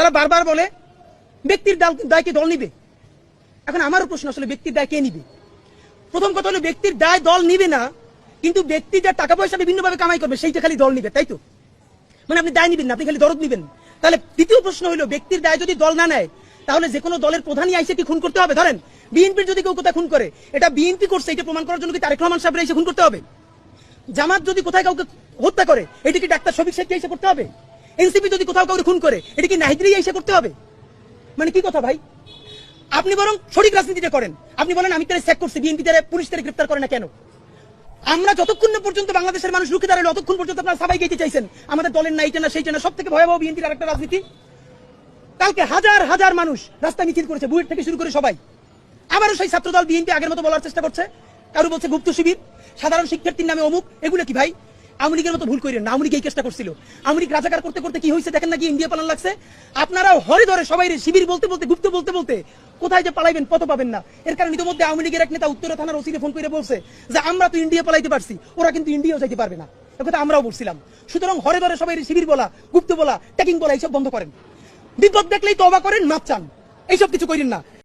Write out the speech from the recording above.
তারা বারবার বলে ব্যক্তির দায় কি দল নিবে। এখন আমারও প্রশ্ন, আসলে ব্যক্তির দায় কে নিবে? প্রথম কথা হলো ব্যক্তির দায় দল নিবে না, কিন্তু ব্যক্তি যা টাকা পয়সা বিভিন্নভাবে কামাই করবে সেইটা খালি দল নিবে, তাই তো? মানে আপনি দায় নিবেন না, আপনি খালি দরদ নিবেন। তাহলে দ্বিতীয় প্রশ্ন হলো, ব্যক্তির দায় যদি দল না নেয় তাহলে যে কোনো দলের প্রধানই আইসে কি খুন করতে হবে? ধরেন বিএনপির যদি কেউ কোথায় খুন করে, এটা বিএনপি করছে এটা প্রমাণ করার জন্য কি তারেক রহমান সাহেব এসে খুন করতে হবে? জামাত যদি কোথায় কাউকে হত্যা করে, এটা কি ডাক্তার শফিক সাহেবকে এসে করতে হবে? এনসিপি যদি কোথাও কাউকে খুন করে, এটা কি নাহিদরি এসে করতে হবে? মানে কি কথা ভাই? আপনি বরং সঠিক রাজনীতিটা করেন। আপনি বলেন আমি তারা চেক করছি, বিএনপি তারা পুলিশ তারা গ্রেফতার করে না কেন? আমরা যতক্ষণ না পর্যন্ত বাংলাদেশের মানুষ রুখে দাঁড়ালো ততক্ষণ পর্যন্ত আপনারা সবাই গেতে চাইছেন আমাদের দলের না এইটা না সেইটা না। সব থেকে ভয়াবহ বিএনপির আরেকটা রাজনীতি, কালকে হাজার হাজার মানুষ রাস্তা মিছিল করেছে, বুয়েট থেকে শুরু করে সবাই। আবারও সেই ছাত্রদল বিএনপি আগের মতো বলার চেষ্টা করছে, কারো বলছে গুপ্ত শিবির, সাধারণ শিক্ষার্থীর নামে অমুক। এগুলো কি ভাই? আওয়ামী লীগের মতো ভুল করেন না, আওয়ামী লীগ এই চেষ্টা করছিল। আওয়ামী লীগ রাজাকার করতে করতে কি হয়েছে দেখেন নাকি ইন্ডিয়া পালান লাগছে। আপনারা হরে ধরে সবাই শিবির বলতে বলতে গুপ্ত বলতে বলতে কোথায় যে পালাইবেন পথ পাবেন না। এর কারণে ইতিমধ্যে আওয়ামী লীগের এক নেতা উত্তরা থানার ওসিকে ফোন করে বলছে যে আমরা তো ইন্ডিয়া পালাইতে পারছি, ওরা কিন্তু ইন্ডিয়াও যাইতে পারবে না। কথা আমরাও বলছিলাম। সুতরাং হরে ধরে সবাই শিবির বলা, গুপ্ত বলা, ট্যাকিং বলা এইসব বন্ধ করেন। বিপদ দেখলেই তওবা করেন, মাপ চান, এইসব কিছু করেন না।